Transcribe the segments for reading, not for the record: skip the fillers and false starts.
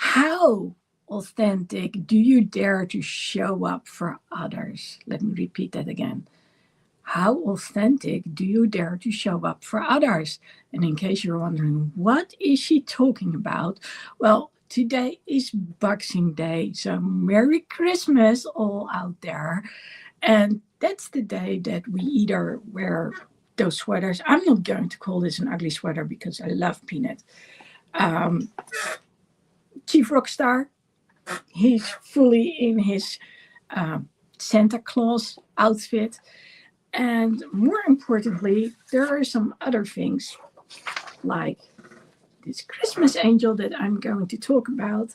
How authentic do you dare to show up for others? Let me repeat that again. How authentic do you dare to show up for others? And in case you're wondering, what is she talking about? Well, today is Boxing Day, so Merry Christmas all out there. And that's the day that we either wear those sweaters. I'm not going to call this an ugly sweater because I love Peanut. Um, Chief Rockstar, he's fully in his Santa Claus outfit. And more importantly, there are some other things like this Christmas angel that I'm going to talk about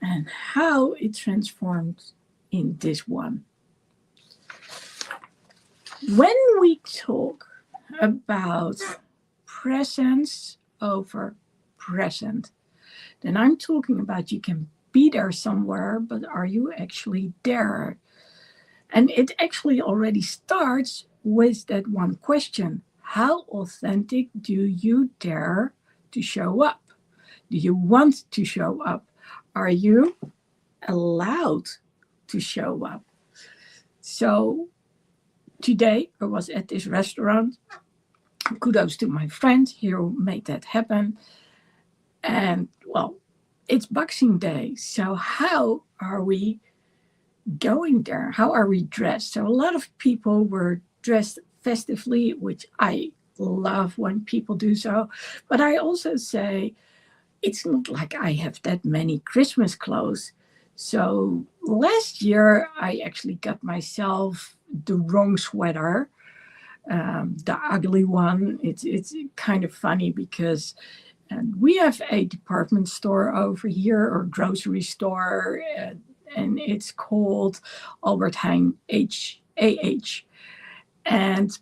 and how it transformed in this one. When we talk about presence over present, then I'm talking about you can be there somewhere, but are you actually there? And it actually already starts with that one question. How authentic do you dare to show up? Do you want to show up? Are you allowed to show up? So today I was at this restaurant. Kudos to my friend here who made that happen. And well, it's Boxing Day. So how are we going there? How are we dressed? So a lot of people were dressed festively, which I love when people do so. But I also say it's not like I have that many Christmas clothes. So last year I actually got myself the wrong sweater, the ugly one. It's kind of funny because we have a department store over here or grocery store, and it's called Albert Heijn HAH. And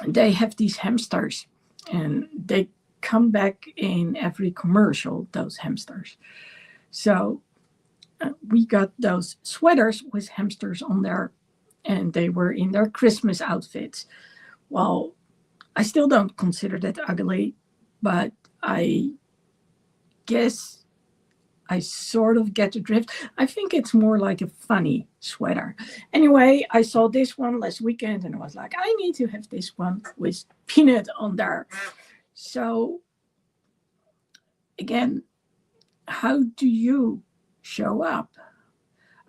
they have these hamsters, and they come back in every commercial, those hamsters. So we got those sweaters with hamsters on there, and they were in their Christmas outfits. Well, I still don't consider that ugly, but I guess I sort of get the drift. I think it's more like a funny sweater. Anyway, I saw this one last weekend and I was like, I need to have this one with Peanut on there. So, again, how do you show up?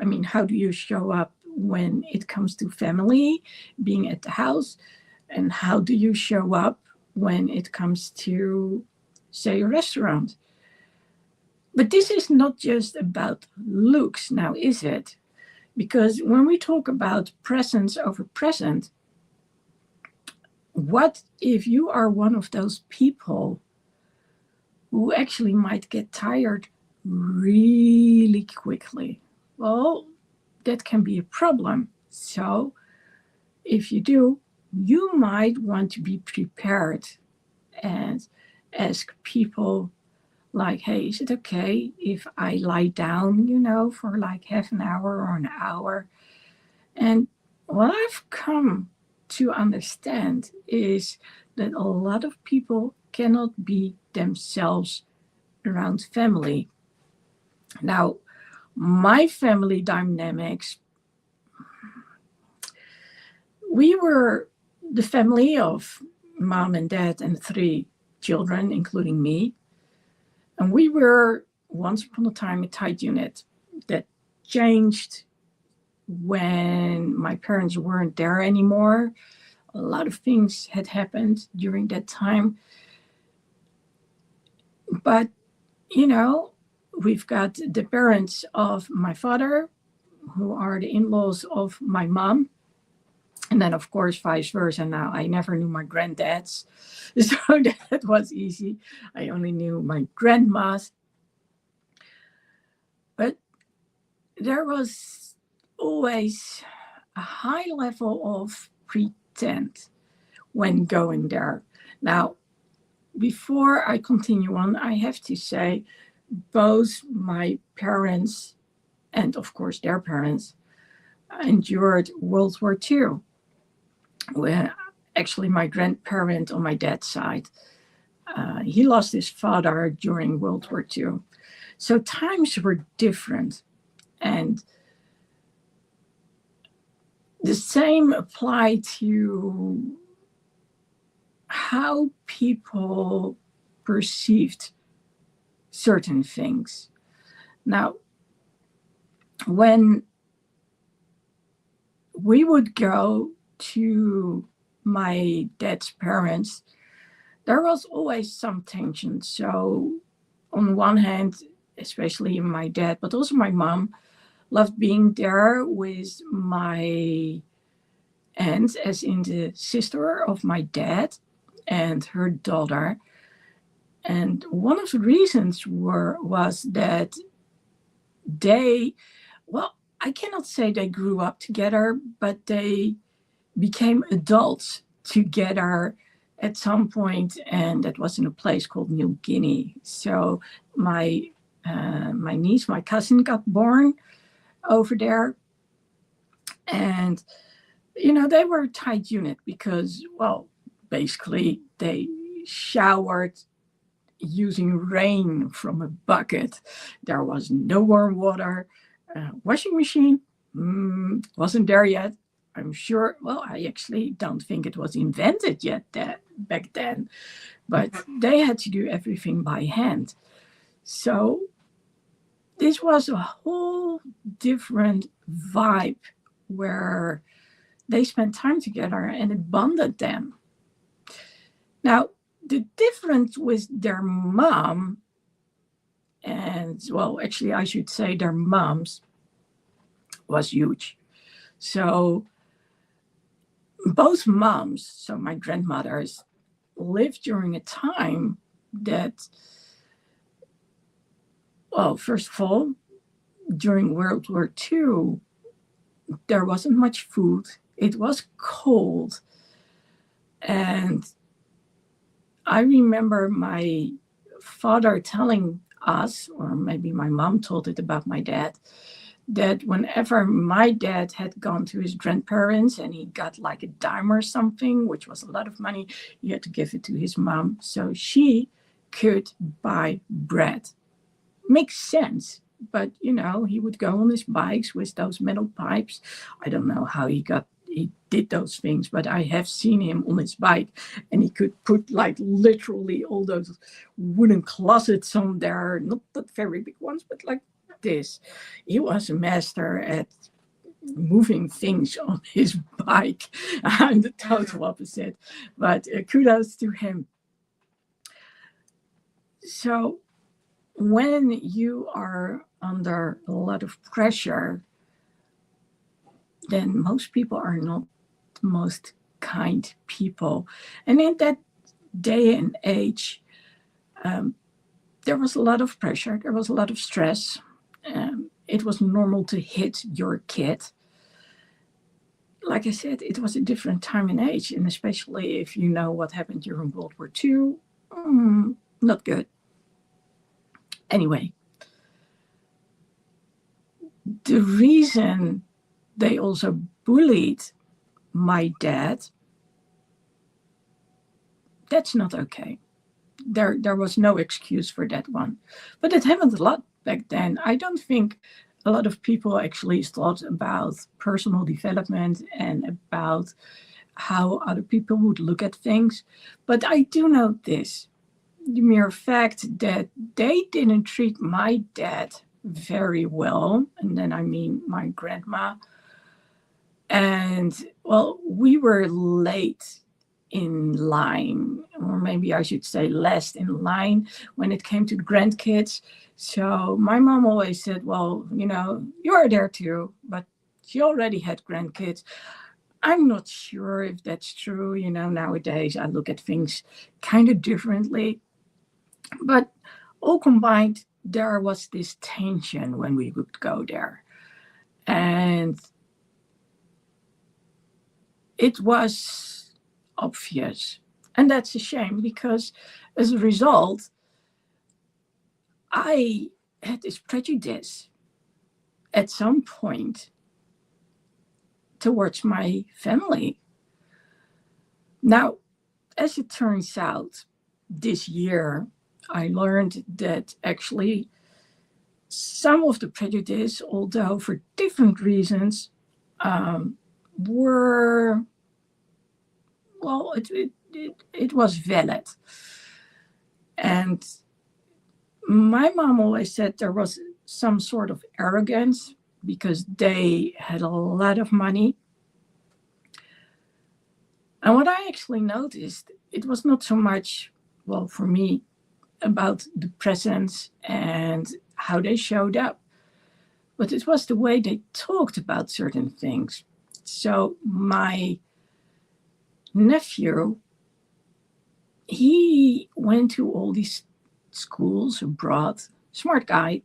I mean, how do you show up when it comes to family, being at the house? And how do you show up when it comes to, say, a restaurant? But this is not just about looks now, is it? Because when we talk about presence over present, what if you are one of those people who actually might get tired really quickly? Well, that can be a problem. So if you do, you might want to be prepared and ask people like, hey, is it okay if I lie down, for like half an hour or an hour? And what I've come to understand is that a lot of people cannot be themselves around family. Now, my family dynamics, we were the family of mom and dad and 3 children, including me. And we were once upon a time a tight unit that changed when my parents weren't there anymore. A lot of things had happened during that time. But, we've got the parents of my father, who are the in-laws of my mom. And then, of course, vice versa. Now, I never knew my granddads, so that was easy. I only knew my grandmas. But there was always a high level of pretend when going there. Now, before I continue on, I have to say both my parents and, of course, their parents endured World War II. Where actually my grandparent on my dad's side, he lost his father during World War II. So times were different. And the same applied to how people perceived certain things. Now, when we would go to my dad's parents, there was always some tension. So, on one hand, especially my dad, but also my mom, loved being there with my aunt, as in the sister of my dad, and her daughter. And one of the reasons was that they, well, I cannot say they grew up together, but they became adults together at some point, and that was in a place called New Guinea. So my my niece, my cousin, got born over there, and they were a tight unit because, well, basically they showered using rain from a bucket. There was no warm water. Washing machine wasn't there yet. I'm sure, well, I actually don't think it was invented yet back then, but they had to do everything by hand. So this was a whole different vibe where they spent time together and it bonded them. Now, the difference with their mom, and well, actually, I should say their moms, was huge. So both moms, so my grandmothers, lived during a time that, well, first of all, during World War II, there wasn't much food. It was cold. And I remember my father telling us, or maybe my mom told it about my dad, that whenever my dad had gone to his grandparents and he got like a dime or something, which was a lot of money, he had to give it to his mom so she could buy bread. Makes sense. But, he would go on his bikes with those metal pipes. I don't know how he did those things, but I have seen him on his bike, and he could put like literally all those wooden closets on there, not the very big ones, but like this. He was a master at moving things on his bike. I'm the total opposite, but kudos to him. So when you are under a lot of pressure, then most people are not the most kind people. And in that day and age, there was a lot of pressure, there was a lot of stress. It was normal to hit your kid. Like I said, it was a different time and age, and especially if you know what happened during World War II, not good. Anyway, the reason they also bullied my dad, that's not okay. There was no excuse for that one. But it happened a lot back then. I don't think a lot of people actually thought about personal development and about how other people would look at things. But I do know this. The mere fact that they didn't treat my dad very well, and then I mean my grandma, and well, we were late in line, or maybe I should say last in line when it came to the grandkids. So my mom always said, well, you are there too, but she already had grandkids. I'm not sure if that's true. Nowadays I look at things kind of differently. But all combined, there was this tension when we would go there. And it was obvious. And that's a shame because as a result, I had this prejudice at some point towards my family. Now, as it turns out, this year I learned that actually some of the prejudice, although for different reasons, were, well, it was valid. And my mom always said there was some sort of arrogance because they had a lot of money. And what I actually noticed, it was not so much, well, for me, about the presents and how they showed up, but it was the way they talked about certain things. So my nephew, he went to all these schools abroad, smart guy,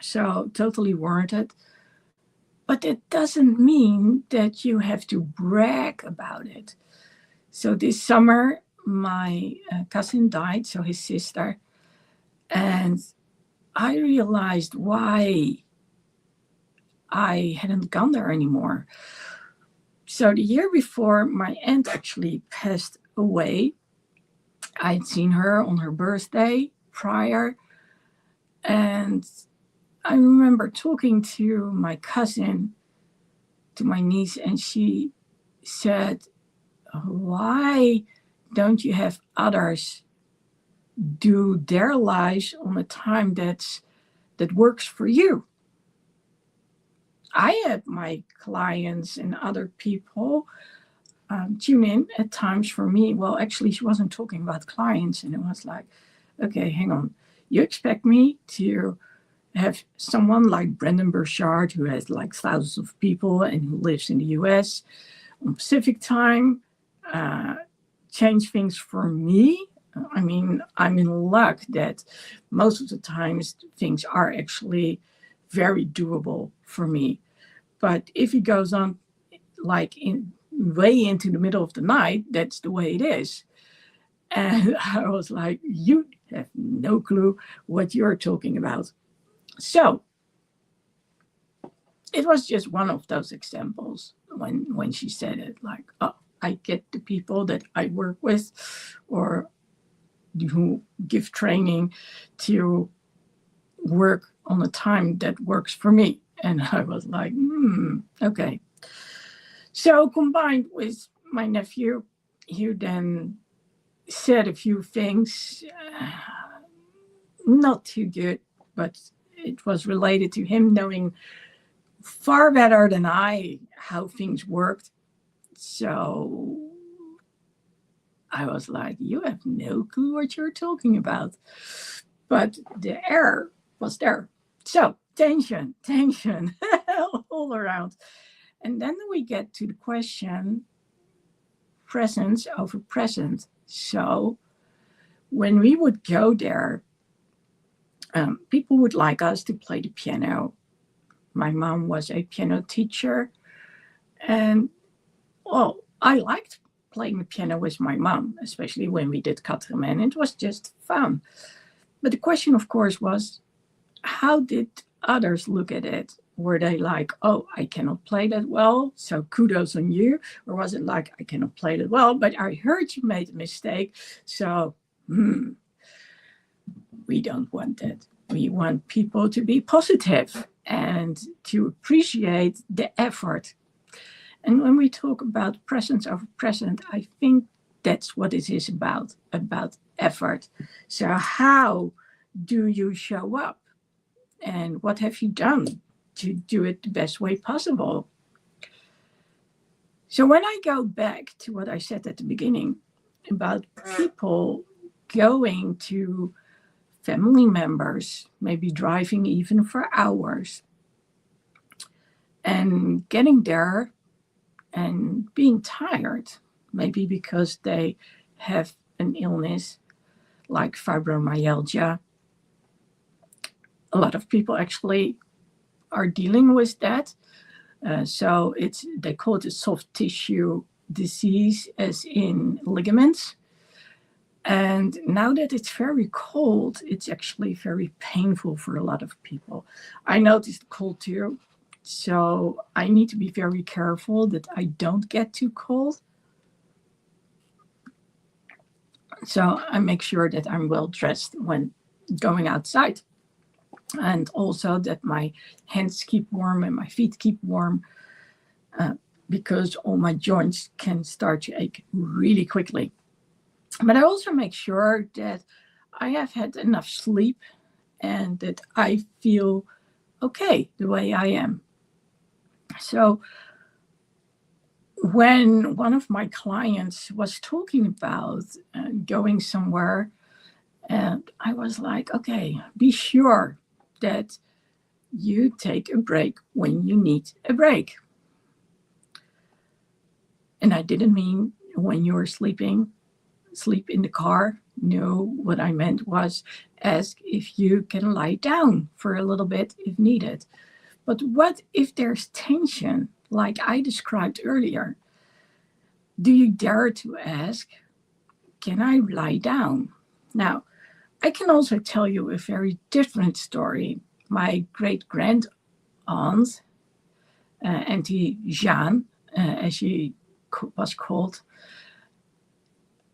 so totally warranted. But it doesn't mean that you have to brag about it. So this summer, my cousin died, so his sister, and I realized why I hadn't gone there anymore. So the year before my aunt actually passed away, I'd seen her on her birthday prior, and I remember talking to my cousin, to my niece, and she said, why don't you have others do their lives on a time that works for you? I had my clients and other people tune in at times for me. Well, actually, she wasn't talking about clients, and it was like, okay, hang on. You expect me to have someone like Brendan Burchard, who has like thousands of people and who lives in the US on Pacific time, change things for me? I mean, I'm in luck that most of the times things are actually very doable for me. But if it goes on like in way into the middle of the night, that's the way it is. And I was like, you have no clue what you're talking about. So it was just one of those examples when she said it, like, oh, I get the people that I work with or who give training to work on a time that works for me. And I was like, okay. So combined with my nephew, he then said a few things, not too good, but it was related to him knowing far better than I how things worked. So I was like, you have no clue what you're talking about. But the error was there. So tension all around. And then we get to the question, presence over present. So when we would go there, people would like us to play the piano. My mom was a piano teacher. And, well, I liked playing the piano with my mom, especially when we did Quatre-Mains. It was just fun. But the question, of course, was, how did others look at it? Were they like, oh, I cannot play that well, so kudos on you? Or was it like, I cannot play that well, but I heard you made a mistake, so we don't want that. We want people to be positive and to appreciate the effort. And when we talk about presence over present, I think that's what it is about effort. So how do you show up? And what have you done to do it the best way possible? So when I go back to what I said at the beginning about people going to family members, maybe driving even for hours, and getting there and being tired, maybe because they have an illness like fibromyalgia. A lot of people actually are dealing with that. So they call it a soft tissue disease, as in ligaments. And now that it's very cold, it's actually very painful for a lot of people. I noticed cold too. So I need to be very careful that I don't get too cold. So I make sure that I'm well dressed when going outside. and also that my hands keep warm and my feet keep warm, because all my joints can start to ache really quickly. But I also make sure that I have had enough sleep and that I feel okay the way I am. So when one of my clients was talking about going somewhere, and I was like, okay, be sure that you take a break when you need a break. And I didn't mean when you were sleeping, sleep in the car. No, what I meant was ask if you can lie down for a little bit if needed. But what if there's tension, like I described earlier? Do you dare to ask, can I lie down? Now, I can also tell you a very different story. My great grand aunt, Auntie Jeanne, as she was called,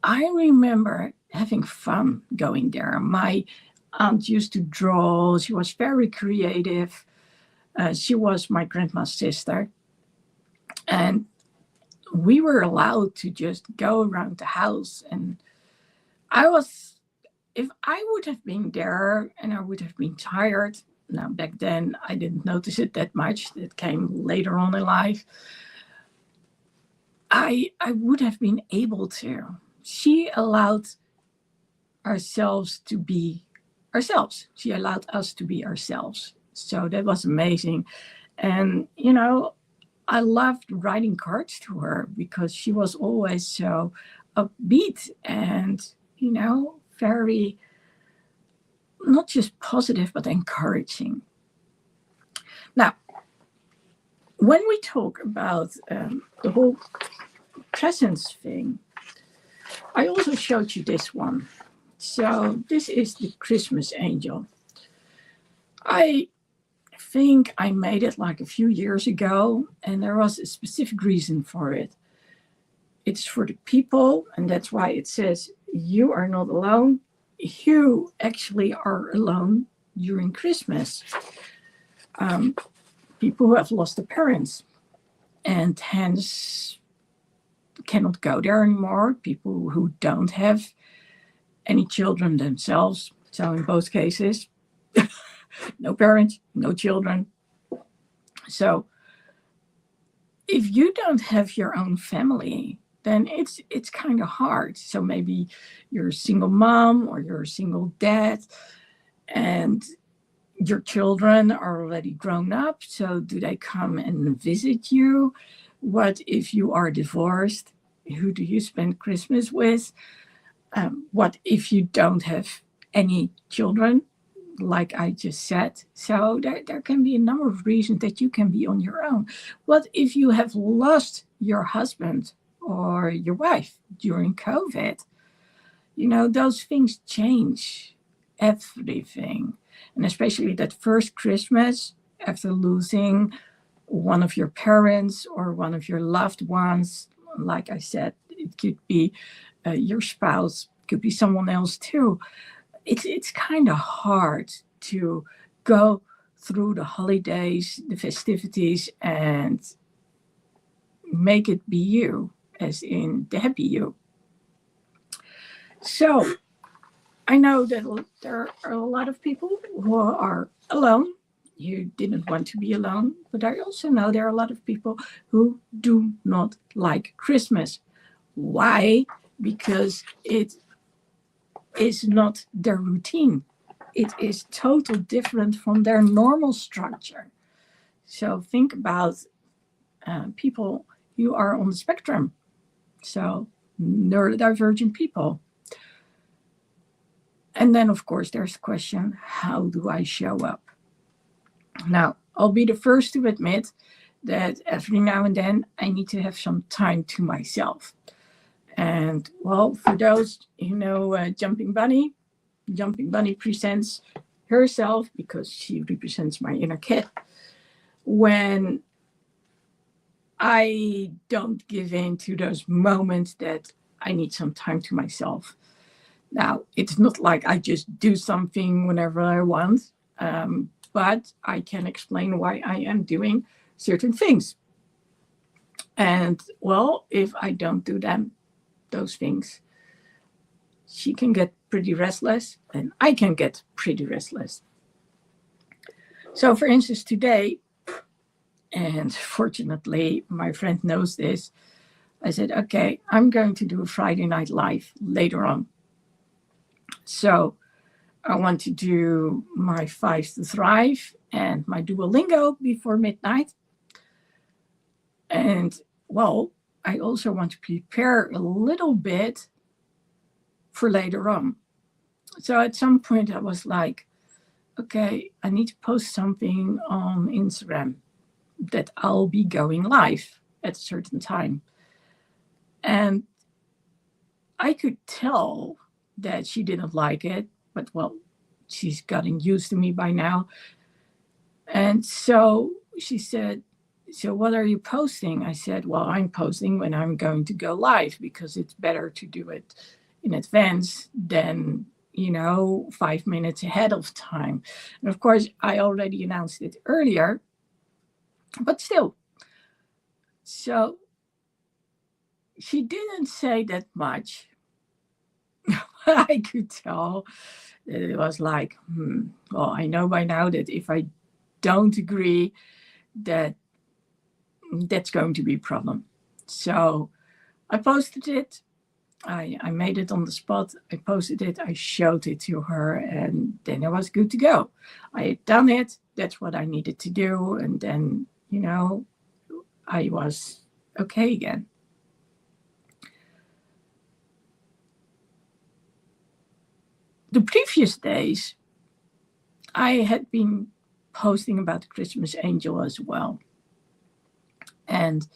I remember having fun going there. My aunt used to draw, she was very creative. She was my grandma's sister. And we were allowed to just go around the house. And I was, if I would have been there and I would have been tired, now back then I didn't notice it that much, it came later on in life, I would have been able to. She allowed ourselves to be ourselves. She allowed us to be ourselves. So that was amazing. And, I loved writing cards to her because she was always so upbeat and, very, not just positive, but encouraging. Now, when we talk about the whole presents thing, I also showed you this one. So this is the Xmas Angel. I think I made it like a few years ago, and there was a specific reason for it. It's for the people, and that's why it says you are not alone. You actually are alone during Christmas. People who have lost their parents and hence cannot go there anymore. People who don't have any children themselves. So in both cases, no parents, no children. So if you don't have your own family, then it's kind of hard. So maybe you're a single mom or you're a single dad, and your children are already grown up. So do they come and visit you? What if you are divorced? Who do you spend Christmas with? What if you don't have any children, like I just said? So there can be a number of reasons that you can be on your own. What if you have lost your husband or your wife during COVID? Those things change everything. And especially that first Christmas after losing one of your parents or one of your loved ones, like I said, it could be your spouse, could be someone else too. It's kind of hard to go through the holidays, the festivities, and make it be you, as in the happy you. So I know that there are a lot of people who are alone. You didn't want to be alone, but I also know there are a lot of people who do not like Christmas. Why? Because it is not their routine. It is totally different from their normal structure. So think about people who are on the spectrum. So neurodivergent people. And then, of course, there's the question, how do I show up? Now, I'll be the first to admit that every now and then I need to have some time to myself. And, well, for those who know Jumping Bunny presents herself because she represents my inner kid. When I don't give in to those moments that I need some time to myself. Now, it's not like I just do something whenever I want. but I can explain why I am doing certain things. And well, if I don't do those things, she can get pretty restless and I can get pretty restless. So, for instance, today, and fortunately, my friend knows this, I said, okay, I'm going to do a Friday Night Live later on. So, I want to do my 5 to Thrive and my Duolingo before midnight. And, well, I also want to prepare a little bit for later on. So, at some point, I was like, okay, I need to post something on Instagram that I'll be going live at a certain time. And I could tell that she didn't like it, but well, she's gotten used to me by now. And so she said, so what are you posting? I said, well, I'm posting when I'm going to go live because it's better to do it in advance than 5 minutes ahead of time. And of course, I already announced it earlier, but still. So she didn't say that much. I could tell that it was like, well, I know by now that if I don't agree, that's going to be a problem. So I posted it. I made it on the spot. I posted it. I showed it to her, and then I was good to go. I had done it. That's what I needed to do. And then, I was okay again. The previous days, I had been posting about the Xmas Angel as well. And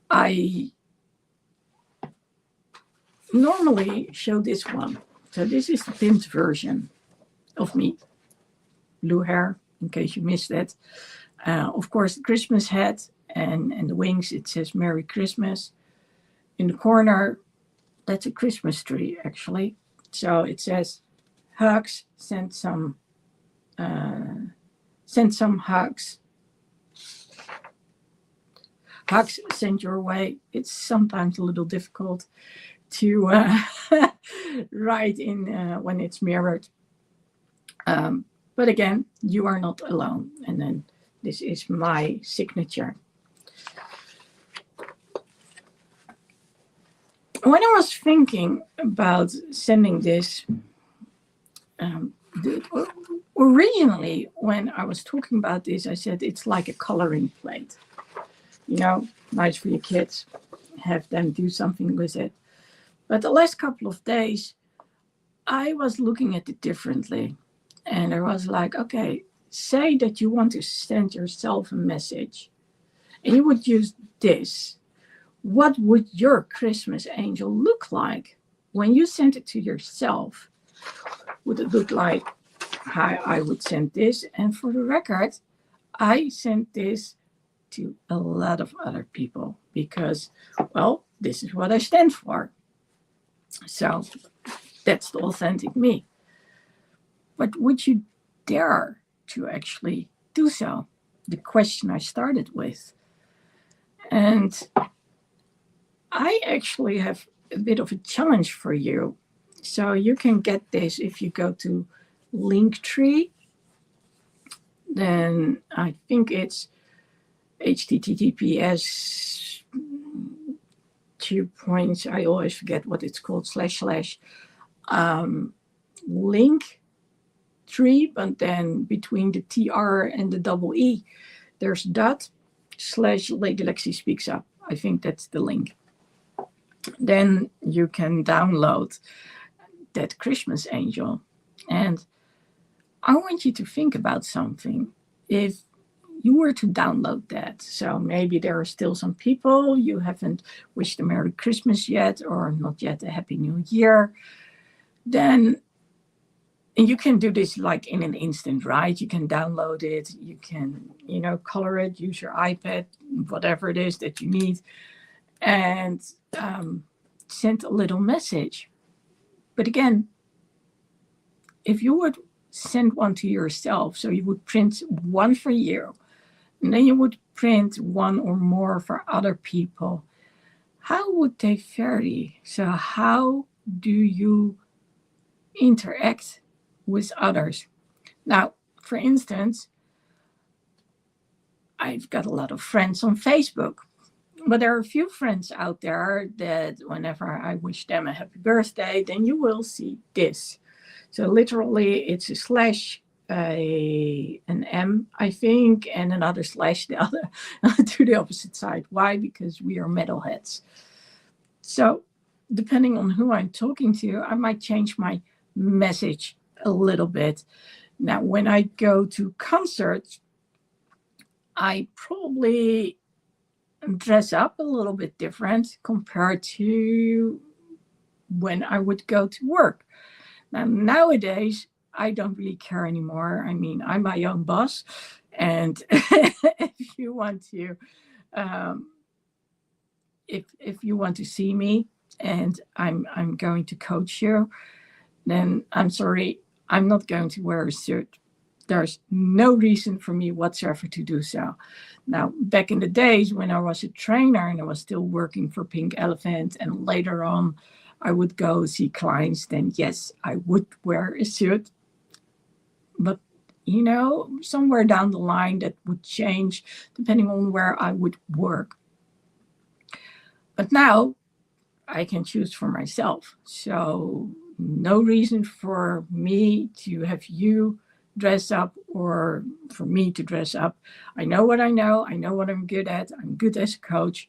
I normally show this one. So this is the pimped version of me. Blue hair, in case you missed it. Of course, the Christmas hat and the wings, it says Merry Christmas. In the corner, that's a Christmas tree, actually. So it says, hugs, send some hugs. Hugs sent your way. It's sometimes a little difficult to write in when it's mirrored. But again, you are not alone. And then this is my signature. When I was thinking about sending this, originally when I was talking about this, I said it's like a coloring plate. Nice for your kids. Have them do something with it. But the last couple of days, I was looking at it differently. And I was like, okay, say that you want to send yourself a message. And you would use this. What would your Christmas angel look like when you sent it to yourself? Would it look like how I would send this? And for the record, I sent this to a lot of other people because, well, this is what I stand for. So that's the authentic me. But would you dare to actually do so? The question I started with. And I actually have a bit of a challenge for you. So you can get this if you go to Linktree. Then I think it's https :: I always forget what it's called, / Linktree, but then between the TR and the double E, there's / Lady Lexi Speaks Up. I think that's the link. Then you can download that Xmas Angel. And I want you to think about something. If you were to download that, so maybe there are still some people you haven't wished a Merry Christmas yet, or not yet a Happy New Year, then you can do this like in an instant, right? You can download it, you can, color it, use your iPad, whatever it is that you need, and send a little message. But again, if you would send one to yourself. So you would print one for you, and then you would print one or more for other people. How would they vary? So how do you interact with others? Now, for instance, I've got a lot of friends on Facebook, but there are a few friends out there that whenever I wish them a happy birthday, then you will see this. So literally it's a slash, an M, I think, and another slash the other to the opposite side. Why? Because we are metalheads. So depending on who I'm talking to, I might change my message a little bit. Now, when I go to concerts, I probably dress up a little bit different compared to when I would go to work. Now, nowadays, I don't really care anymore. I mean, I'm my own boss. And if you want to, if you want to see me and I'm going to coach you, then I'm sorry, I'm not going to wear a suit. There's no reason for me whatsoever to do so. Now, back in the days when I was a trainer and I was still working for Pink Elephant, and later on I would go see clients, then yes, I would wear a suit. But, you know, somewhere down the line that would change depending on where I would work. But now I can choose for myself. So no reason for me to have you dress up or for me to dress up. I know what I know. I know what I'm good at. I'm good as a coach.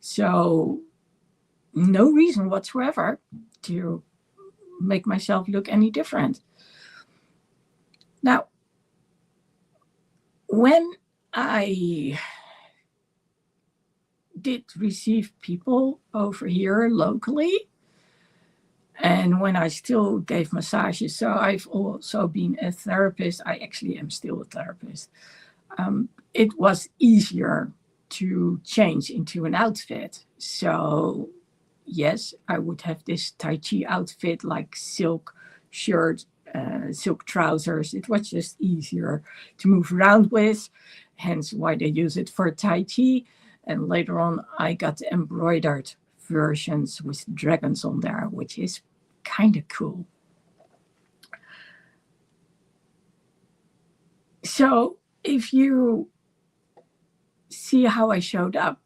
So no reason whatsoever to make myself look any different. Now, when I did receive people over here locally, and when I still gave massages, so I've also been a therapist. I actually am still a therapist. It was easier to change into an outfit. So yes, I would have this Tai Chi outfit, like silk shirt, silk trousers. It was just easier to move around with, hence why they use it for Tai Chi. And later on, I got embroidered versions with dragons on there, which is kind of cool. So if you see how I showed up,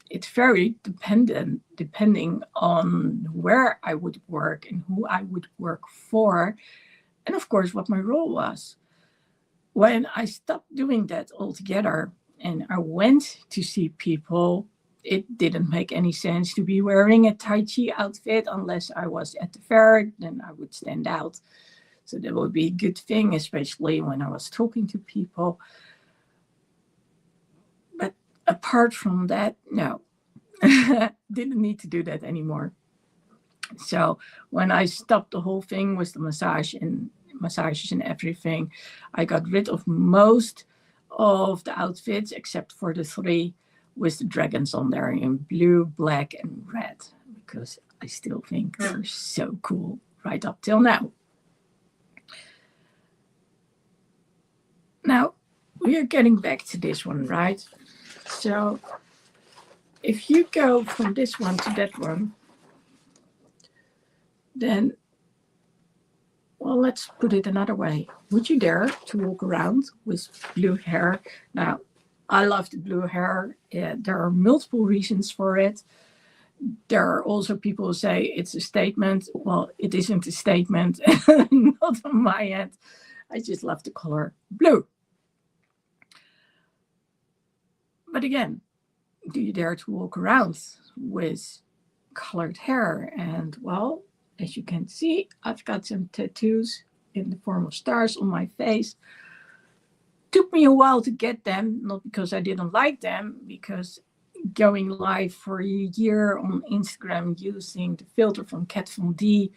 it's very depending on where I would work and who I would work for, and of course what my role was. When I stopped doing that altogether and I went to see people, it didn't make any sense to be wearing a Tai Chi outfit unless I was at the fair, then I would stand out. So that would be a good thing, especially when I was talking to people. But apart from that, no, didn't need to do that anymore. So when I stopped the whole thing with the massages and everything, I got rid of most of the outfits except for the 3 with the dragons on there in blue, black, and red, because I still think they're so cool right up till now. Now, we are getting back to this one, right? So if you go from this one to that one, then, well, let's put it another way. Would you dare to walk around with blue hair? Now, I love the blue hair. There are multiple reasons for it. There are also people who say it's a statement. Well, it isn't a statement, not on my end. I just love the color blue. But again, do you dare to walk around with colored hair? And well, as you can see, I've got some tattoos in the form of stars on my face. Took me a while to get them, not because I didn't like them, because going live for a year on Instagram using the filter from Kat Von D,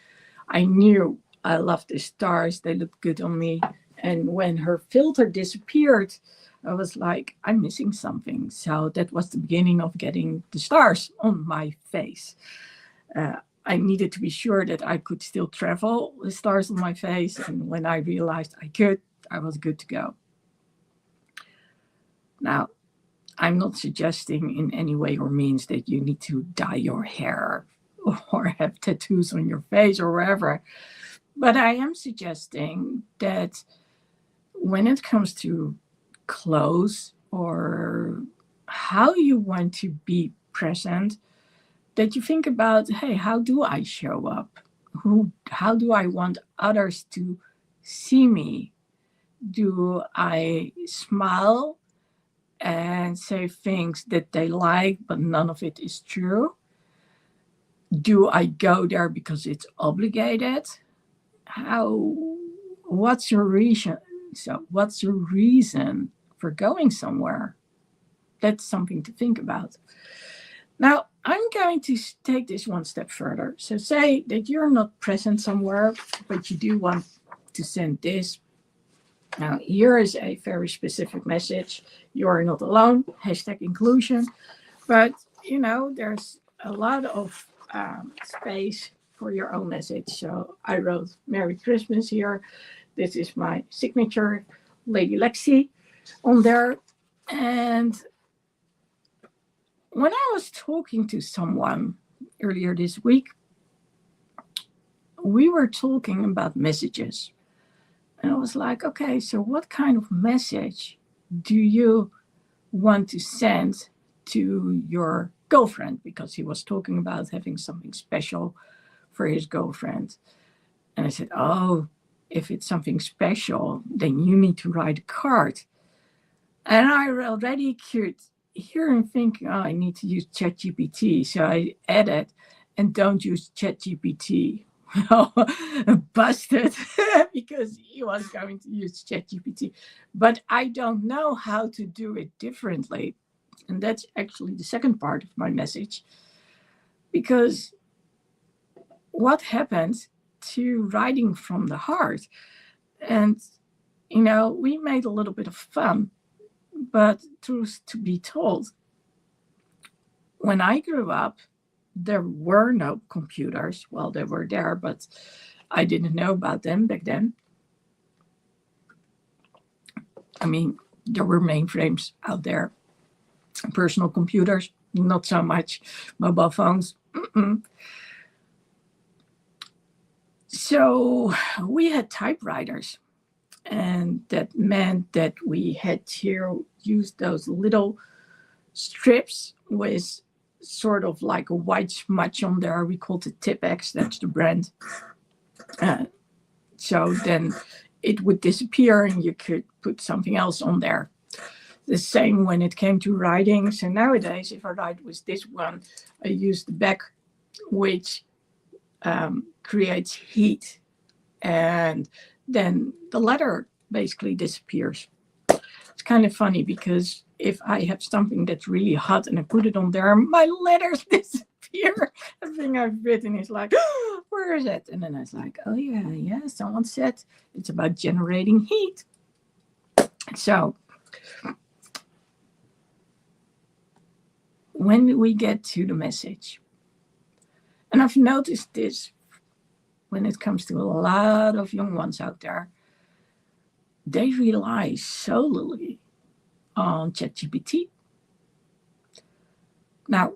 I knew I loved the stars. They looked good on me. And when her filter disappeared, I was like, I'm missing something. So that was the beginning of getting the stars on my face. I needed to be sure that I could still travel with stars on my face. And when I realized I could, I was good to go. Now, I'm not suggesting in any way or means that you need to dye your hair or have tattoos on your face or wherever. But I am suggesting that when it comes to clothes or how you want to be present, that you think about, hey, how do I show up? How do I want others to see me? Do I smile and say things that they like, but none of it is true? Do I go there because it's obligated? What's your reason? So, what's your reason for going somewhere? That's something to think about. Now, I'm going to take this one step further. So, say that you're not present somewhere, but you do want to send this. Now, here is a very specific message. You are not alone, #inclusion. But, there's a lot of space for your own message. So I wrote Merry Christmas here. This is my signature, Lady Lexi, on there. And when I was talking to someone earlier this week, we were talking about messages. And I was like, okay, so what kind of message do you want to send to your girlfriend? Because he was talking about having something special for his girlfriend. And I said, oh, if it's something special, then you need to write a card. And I already could hear him thinking, oh, I need to use ChatGPT. So I added, and don't use ChatGPT. Well, busted because he was going to use ChatGPT. But I don't know how to do it differently. And that's actually the second part of my message. Because what happens to writing from the heart? And, we made a little bit of fun. But truth to be told, when I grew up, there were no computers. Well, they were there, but I didn't know about them back then. I mean, there were mainframes out there, personal computers, not so much mobile phones. So we had typewriters, and that meant that we had to use those little strips with sort of like a white smudge on there. We called it Tipex, that's the brand. So then it would disappear and you could put something else on there. The same when it came to writing. So nowadays, if I write with this one, I use the back, which creates heat. And then the letter basically disappears. It's kind of funny because if I have something that's really hot and I put it on there, my letters disappear. Everything I've written is like, oh, where is it? And then I was like, oh yeah, someone said it's about generating heat. So when we get to the message, and I've noticed this when it comes to a lot of young ones out there, they rely solely on ChatGPT. Now,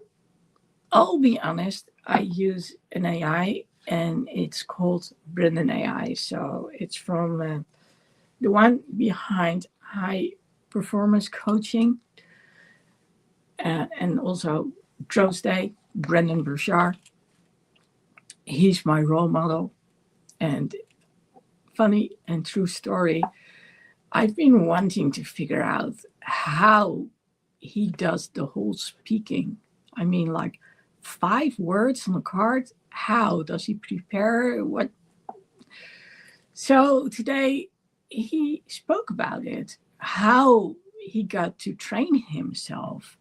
I'll be honest, I use an AI and it's called Brendan AI. So it's from the one behind high performance coaching and also Trust Day, Brendan Burchard. He's my role model. And funny and true story, I've been wanting to figure out how he does the whole speaking. I mean, like 5 words on a card. How does he prepare? What? So today he spoke about it, how he got to train himself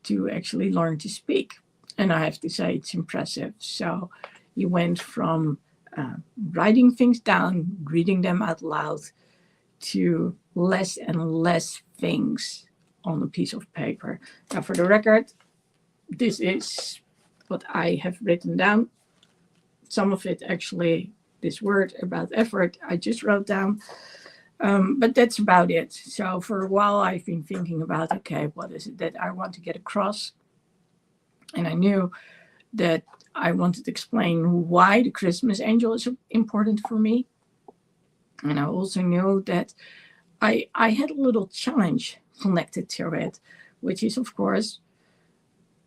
to actually learn to speak. And I have to say, it's impressive. So he went from writing things down, reading them out loud, to less and less things on a piece of paper. Now, for the record, this is what I have written down. Some of it actually, this word about effort, I just wrote down. But that's about it. So for a while, I've been thinking about, okay, what is it that I want to get across? And I knew that I wanted to explain why the Christmas Angel is important for me. And I also knew that I had a little challenge connected to it, which is, of course,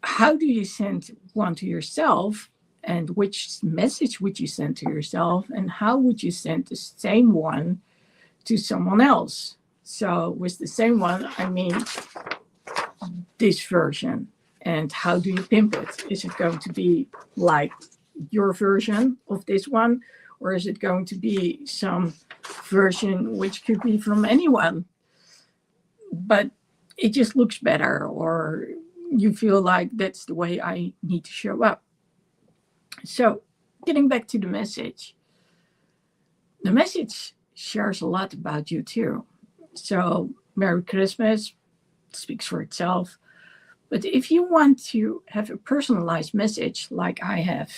how do you send one to yourself? And which message would you send to yourself? And how would you send the same one to someone else? So with the same one, I mean this version. And how do you pimp it? Is it going to be like your version of this one? Or is it going to be some version which could be from anyone? But it just looks better, or you feel like that's the way I need to show up. So getting back to the message shares a lot about you too. So Merry Christmas speaks for itself. But if you want to have a personalized message like I have,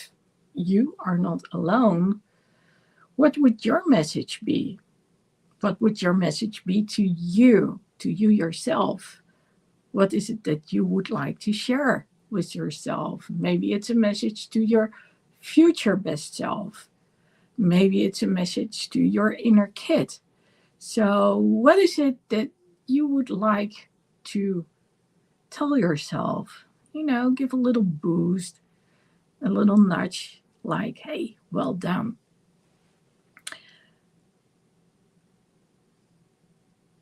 you are not alone, what would your message be? What would your message be to you yourself? What is it that you would like to share with yourself? Maybe it's a message to your future best self. Maybe it's a message to your inner kid. So what is it that you would like to tell yourself? Give a little boost, a little nudge, like, hey, well done.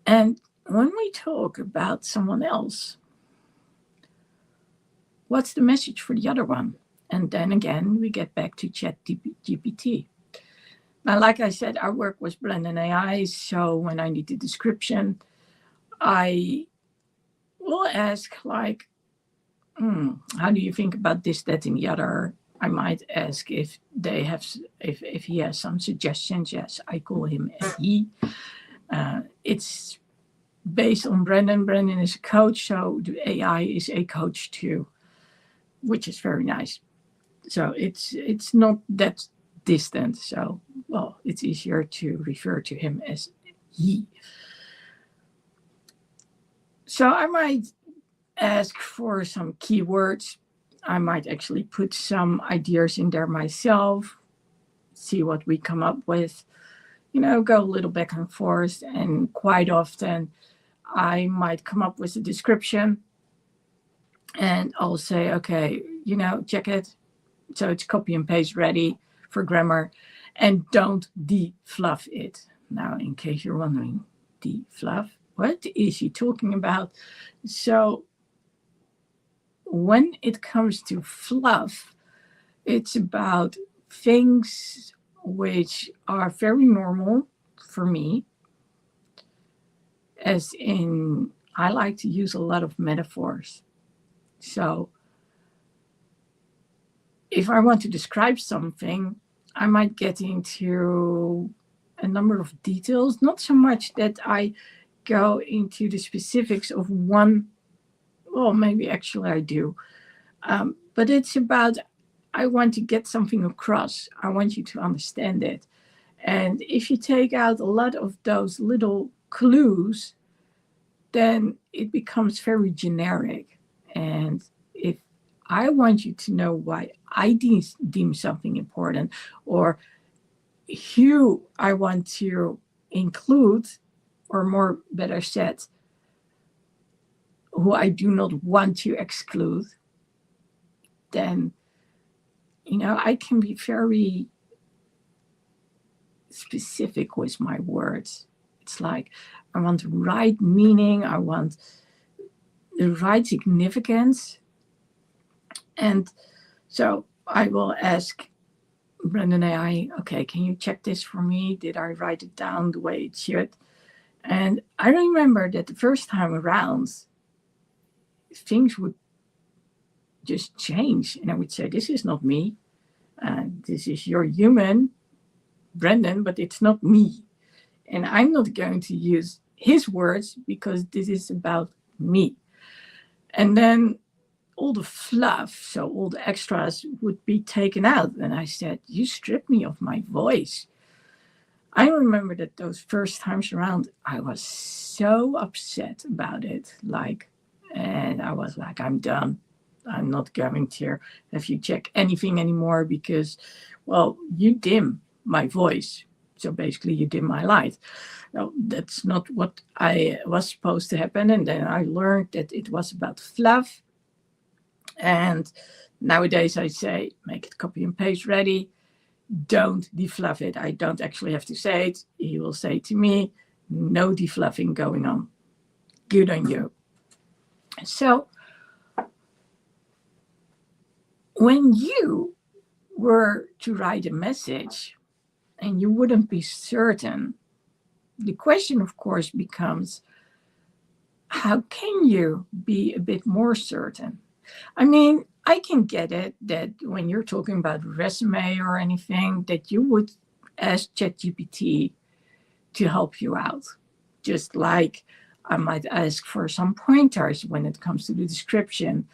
And when we talk about someone else, what's the message for the other one? And then again, we get back to ChatGPT. Now, like I said, I work with Blended AI, so when I need the description, I will ask, like, how do you think about this, that, and the other? I might ask if he has some suggestions. Yes, I call him a he. It's based on Brendan. Brendan is a coach, so the AI is a coach too, which is very nice. So it's not that distant. So, well, it's easier to refer to him as he. So I might ask for some keywords. I might actually put some ideas in there myself, see what we come up with, go a little back and forth. And quite often I might come up with a description and I'll say, okay, check it. So it's copy and paste ready for grammar, and don't de-fluff it. Now, in case you're wondering, de-fluff, what is he talking about? So when it comes to fluff, it's about things which are very normal for me, as in I like to use a lot of metaphors. So if I want to describe something, I might get into a number of details, not so much that I go into the specifics of one. Well, maybe actually I do. But it's about, I want to get something across. I want you to understand it. And if you take out a lot of those little clues, then it becomes very generic. And if I want you to know why I deem something important, or who I want to include, or more better said, who I do not want to exclude, then, I can be very specific with my words. It's like, I want the right meaning, I want the right significance. And so I will ask Brendan AI, okay, can you check this for me? Did I write it down the way it should? And I remember that the first time around, things would just change. And I would say, this is not me. This is your human, Brendan, but it's not me. And I'm not going to use his words because this is about me. And then all the fluff, so all the extras would be taken out. And I said, you stripped me of my voice. I remember that those first times around, I was so upset about it. And I was like, I'm done. I'm not going to have you check anything anymore because, well, you dim my voice. So basically you dim my light. No, that's not what I was supposed to happen. And then I learned that it was about fluff. And nowadays I say, make it copy and paste ready. Don't defluff it. I don't actually have to say it. He will say to me, no defluffing going on. Good on you. So when you were to write a message and you wouldn't be certain, the question, of course, becomes, how can you be a bit more certain? I mean, I can get it that when you're talking about resume or anything, that you would ask ChatGPT to help you out. Just like I might ask for some pointers when it comes to the description,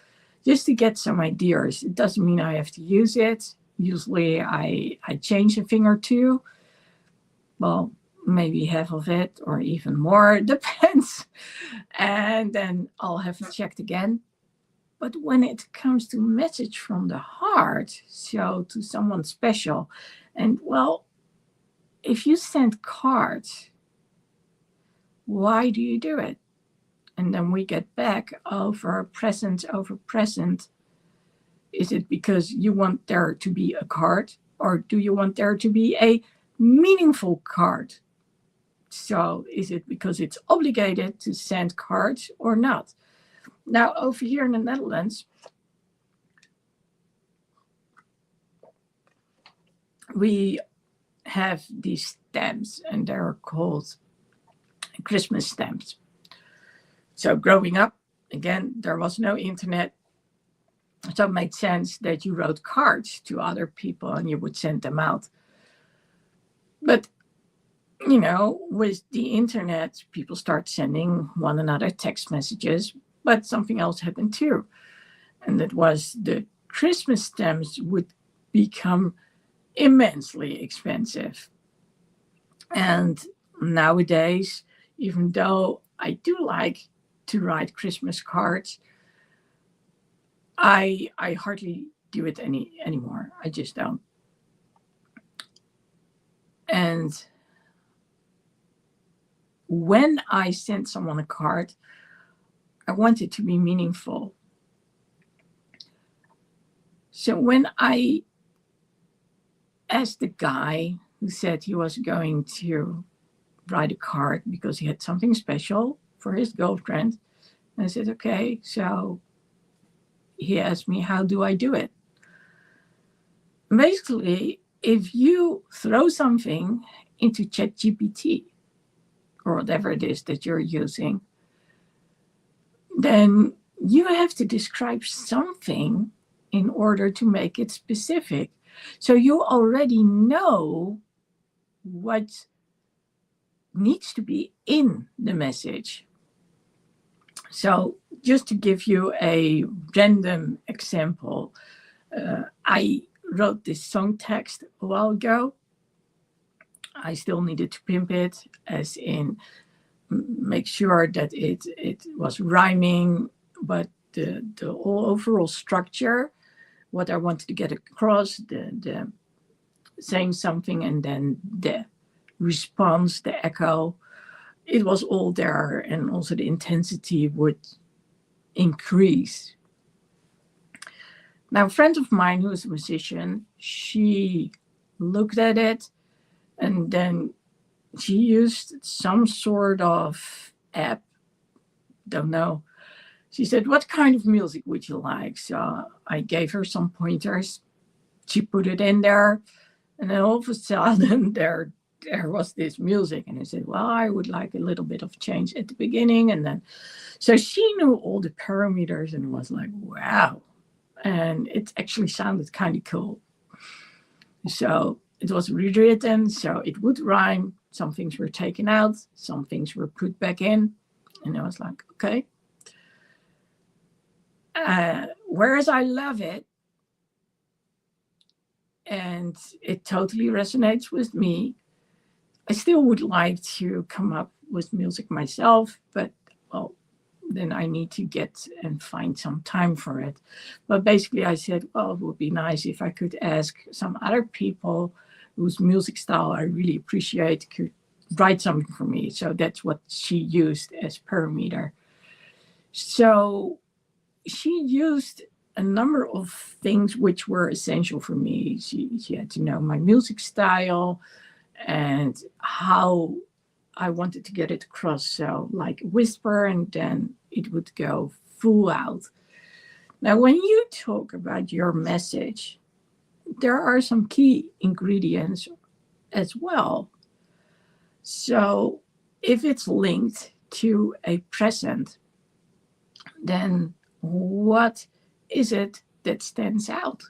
just to get some ideas. It doesn't mean I have to use it. Usually I change a thing or two. Well, maybe half of it or even more, depends. And then I'll have it checked again. But when it comes to message from the heart, so to someone special, and well, if you send cards, why do you do it? And then we get back over present. Is it because you want there to be a card, or do you want there to be a meaningful card? So is it because it's obligated to send cards or not? Now, over here in the Netherlands, we have these stamps, and they're called Christmas stamps. So growing up, again, there was no internet. So it made sense that you wrote cards to other people and you would send them out. But, you know, with the internet, people start sending one another text messages, but something else happened too. And that was the Christmas stamps would become immensely expensive. And nowadays, even though I do like to write Christmas cards, I hardly do it anymore. I just don't. And when I send someone a card, I want it to be meaningful. So when I asked the guy who said he was going to write a card because he had something special for his girlfriend, and I said, okay, so he asked me, how do I do it? Basically, if you throw something into ChatGPT or whatever it is that you're using, then you have to describe something in order to make it specific. So you already know what needs to be in the message. So just to give you a random example, I wrote this song text a while ago. I still needed to pimp it, as in make sure that it was rhyming, but the overall structure, what I wanted to get across, the saying something and then the response, the echo, it was all there, and also the intensity would increase. Now, a friend of mine who is a musician, she looked at it and then she used some sort of app, don't know. She said, what kind of music would you like? So I gave her some pointers. She put it in there, and then all of a sudden there was this music. And I said, well, I would like a little bit of change at the beginning. And then, so she knew all the parameters, and it was like, wow. And it actually sounded kind of cool. So it was rewritten, so it would rhyme. Some things were taken out, some things were put back in. And I was like, okay. whereas I love it and it totally resonates with me, I still would like to come up with music myself, but well, then I need to get and find some time for it. But basically I said, well, it would be nice if I could ask some other people whose music style I really appreciate could write something for me. So that's what she used as parameter. So she used a number of things which were essential for me. She had to know my music style and how I wanted to get it across. So like whisper, and then it would go full out. Now, when you talk about your message, there are some key ingredients as well. So if it's linked to a present, then what is it that stands out?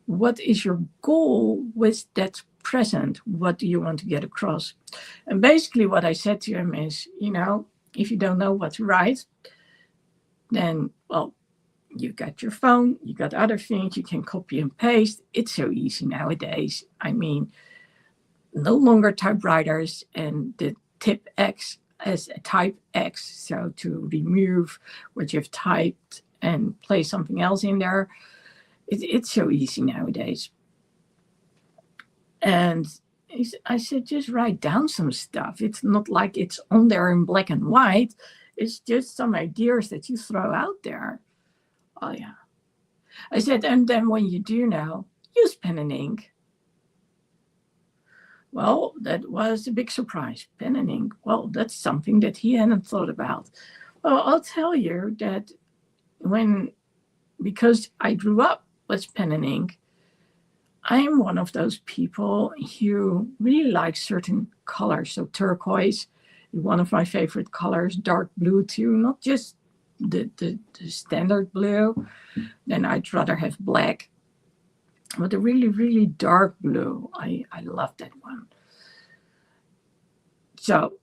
What is your goal with that present? What do you want to get across? And basically what I said to him is, if you don't know what to write, then, well, you got your phone, you got other things, you can copy and paste. It's so easy nowadays. I mean, no longer typewriters and the tip X as a type X. So to remove what you've typed and place something else in there, it's so easy nowadays. And I said, just write down some stuff. It's not like it's on there in black and white. It's just some ideas that you throw out there. Oh, yeah. I said, and then when you do now, use pen and ink. Well, that was a big surprise. Pen and ink. Well, that's something that he hadn't thought about. Well, I'll tell you that because I grew up with pen and ink, I'm one of those people who really like certain colors. So turquoise is one of my favorite colors, dark blue too, not just the standard blue. Then I'd rather have black. But a really, really dark blue, I love that one. So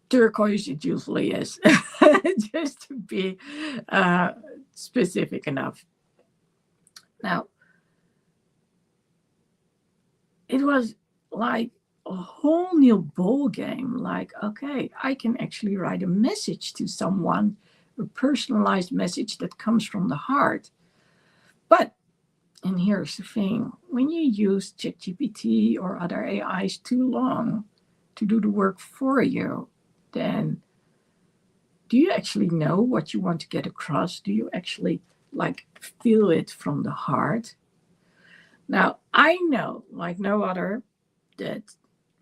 turquoise it usually is, just to be specific enough. Now, it was like a whole new ball game. Like, okay, I can actually write a message to someone, a personalized message that comes from the heart. But, and here's the thing, when you use ChatGPT or other AIs too long to do the work for you, then do you actually know what you want to get across? Do you actually feel it from the heart? Now, I know, like no other, that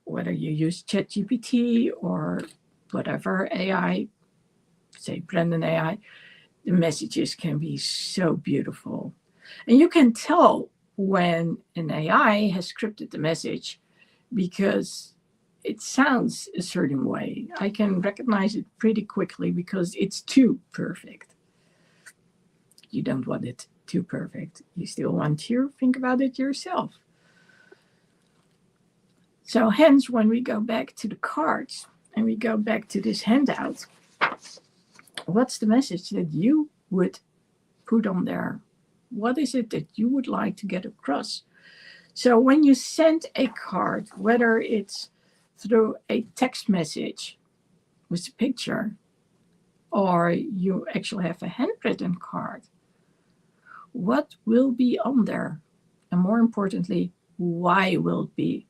whether you use ChatGPT or whatever AI, say Brendan AI, the messages can be so beautiful. And you can tell when an AI has scripted the message because it sounds a certain way. I can recognize it pretty quickly because it's too perfect. You don't want it too perfect. You still want to think about it yourself. So hence, when we go back to the cards and we go back to this handout, what's the message that you would put on there? What is it that you would like to get across? So when you send a card, whether it's through a text message with a picture, or you actually have a handwritten card, what will be on there? And more importantly, why will it be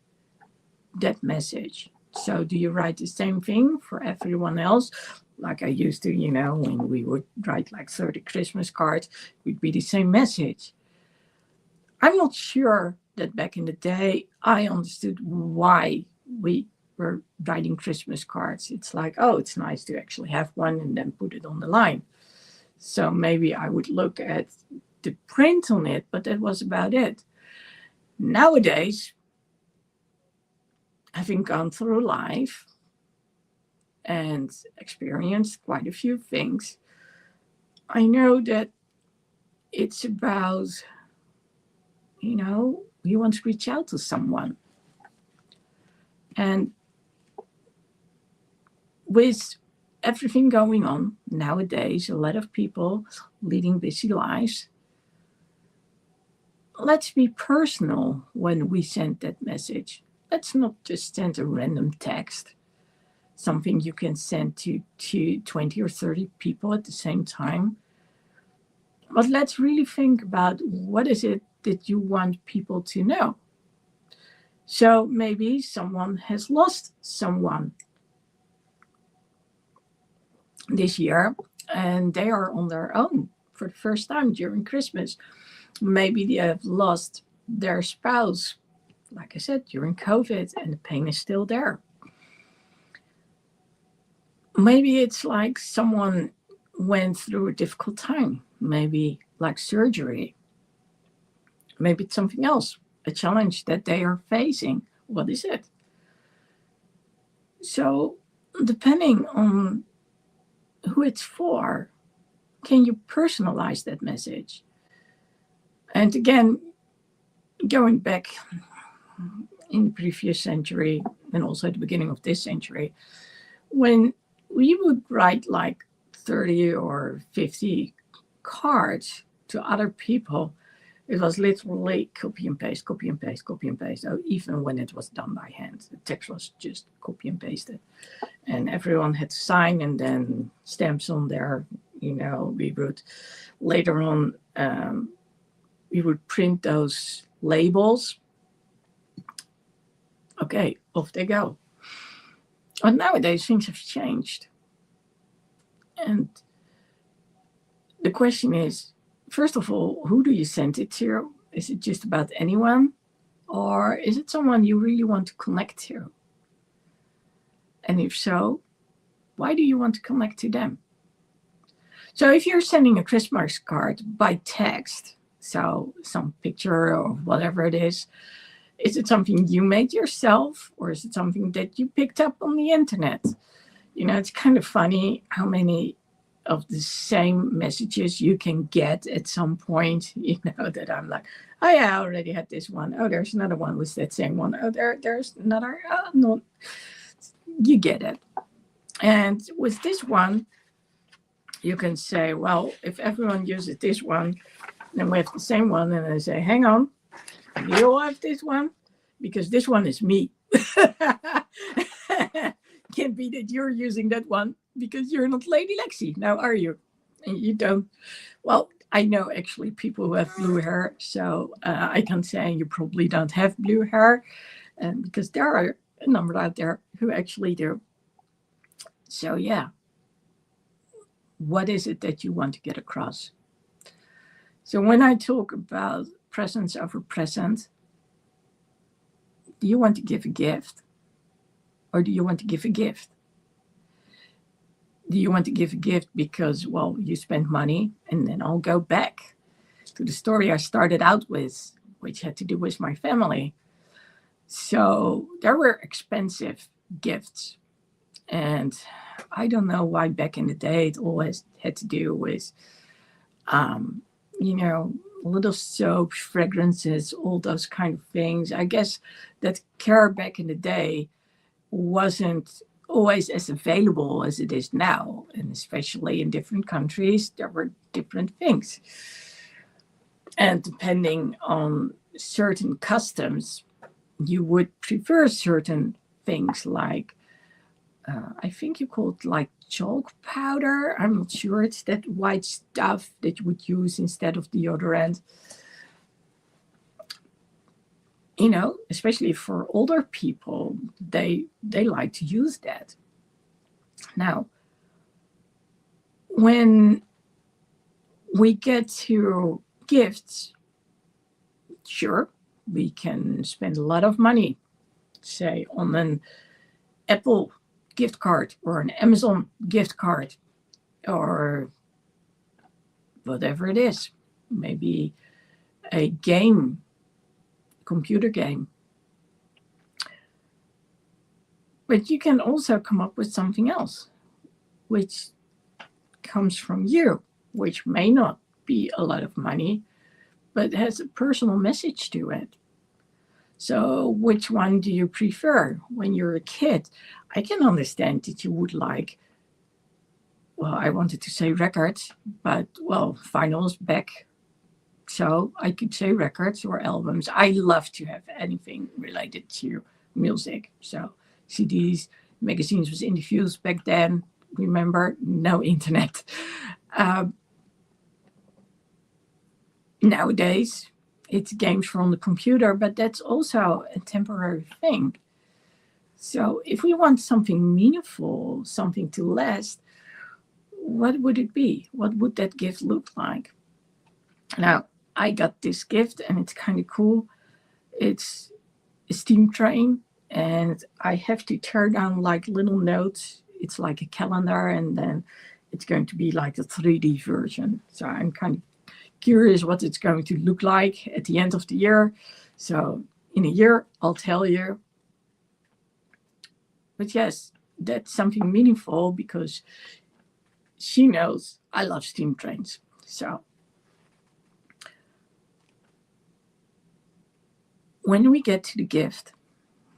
that message? So do you write the same thing for everyone else? Like I used to, when we would write like 30 Christmas cards, it would be the same message. I'm not sure that back in the day, I understood why we were writing Christmas cards. It's like, oh, it's nice to actually have one and then put it on the line. So maybe I would look at the print on it, but that was about it. Nowadays, having gone through life and experienced quite a few things, I know that it's about, you want to reach out to someone. And with everything going on nowadays, a lot of people leading busy lives. Let's be personal when we send that message. Let's not just send a random text, something you can send to 20 or 30 people at the same time. But let's really think about what is it that you want people to know. So maybe someone has lost someone this year and they are on their own for the first time during Christmas. Maybe they have lost their spouse, like I said, during COVID, and the pain is still there. Maybe it's like someone went through a difficult time, maybe like surgery. Maybe it's something else, a challenge that they are facing. What is it? So, depending on who it's for, can you personalize that message? And again, going back in the previous century and also at the beginning of this century, when we would write like 30 or 50 cards to other people, it was literally copy and paste, copy and paste, copy and paste. So even when it was done by hand, the text was just copy and pasted. And everyone had to sign and then stamps on there. We would later on, we would print those labels. Okay, off they go. But nowadays things have changed. And the question is, first of all, who do you send it to? Is it just about anyone? Or is it someone you really want to connect to? And if so, why do you want to connect to them? So if you're sending a Christmas card by text, so some picture or whatever it is it something you made yourself, or is it something that you picked up on the internet? It's kind of funny how many of the same messages you can get at some point, that I'm like, oh yeah, I already had this one. Oh, there's another one with that same one. Oh, there's another. Oh, no. You get it. And with this one, you can say, well, if everyone uses this one, then we have the same one. And I say, hang on, you all have this one? Because this one is me. Can't be that you're using that one because you're not Lady Lexi. Now, are you? And you don't. Well, I know actually people who have blue hair. So I can say you probably don't have blue hair. Because there are a number out there who actually do. So, yeah. What is it that you want to get across? So when I talk about presence over present, do you want to give a gift? Or do you want to give a gift? Do you want to give a gift because, well, you spent money? And then I'll go back to the story I started out with, which had to do with my family. So there were expensive gifts. And I don't know why back in the day it always had to do with, little soaps, fragrances, all those kind of things. I guess that care back in the day wasn't always as available as it is now. And especially in different countries, there were different things. And depending on certain customs, you would prefer certain things like, I think you call it like chalk powder. I'm not sure. It's that white stuff that you would use instead of deodorant. Especially for older people, they like to use that. Now, when we get to gifts, sure, we can spend a lot of money, say, on an Apple gift card or an Amazon gift card or whatever it is. Maybe a game, computer game. But you can also come up with something else, which comes from you, which may not be a lot of money, but has a personal message to it. So which one do you prefer? When you're a kid, I can understand that you would like well, I wanted to say records, but well, vinyl's back. So I could say records or albums. I love to have anything related to music. So CDs, magazines was in the fields back then. Remember, no internet. Um, Nowadays, it's games from the computer, but that's also a temporary thing. So if we want something meaningful, something to last, what would it be? What would that gift look like? Now, I got this gift and it's kind of cool. It's a steam train and I have to tear down like little notes. It's like a calendar and then it's going to be like a 3D version. So I'm kind of curious what it's going to look like at the end of the year. So in a year, I'll tell you. But yes, that's something meaningful because she knows I love steam trains. So when we get to the gift,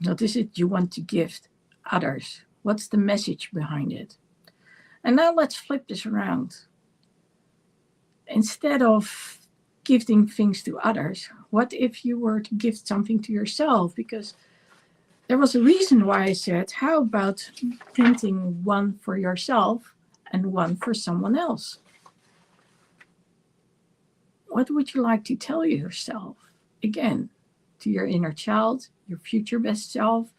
what is it you want to gift others? What's the message behind it? And now let's flip this around. Instead of gifting things to others, what if you were to gift something to yourself? Because there was a reason why I said, how about printing one for yourself and one for someone else? What would you like to tell yourself? Again, to your inner child, your future best self.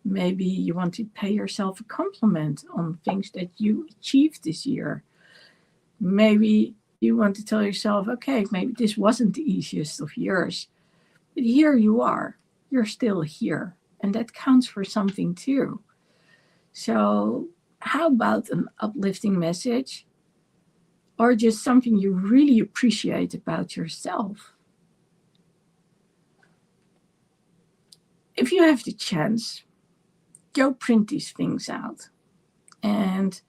Maybe you want to pay yourself a compliment on things that you achieved this year. Maybe you want to tell yourself, okay, maybe this wasn't the easiest of years, but here you are. You're still here. And that counts for something too. So, how about an uplifting message or just something you really appreciate about yourself? If you have the chance, go print these things out and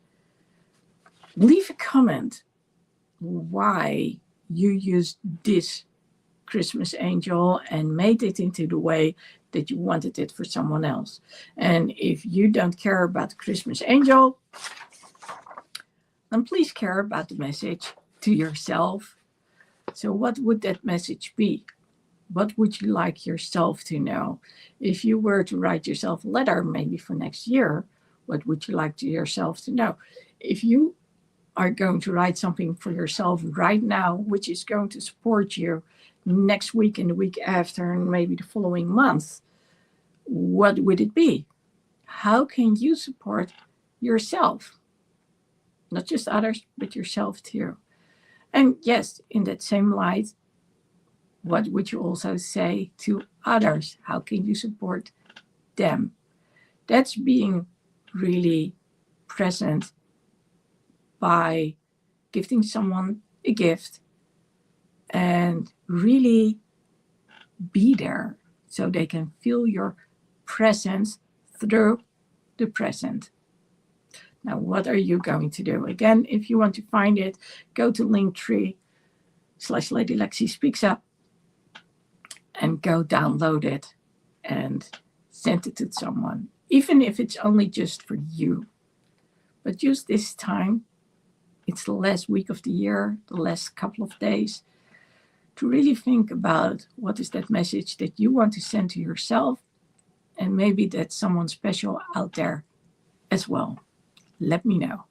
leave a comment why you used this Christmas Angel and made it into the way that you wanted it for someone else. And if you don't care about the Christmas Angel, then please care about the message to yourself. So what would that message be? What would you like yourself to know? If you were to write yourself a letter, maybe for next year, what would you like to yourself to know? If you are going to write something for yourself right now, which is going to support you next week and the week after, and maybe the following month, what would it be? How can you support yourself? Not just others, but yourself too. And yes, in that same light, what would you also say to others? How can you support them? That's being really present by gifting someone a gift and really be there so they can feel your presence through the present. Now, what are you going to do? Again, if you want to find it, go to Linktree/Lady Lexi Speaks Up and go download it and send it to someone, even if it's only just for you. But use this time, it's the last week of the year, the last couple of days, to really think about what is that message that you want to send to yourself, and maybe that's someone special out there as well. Let me know.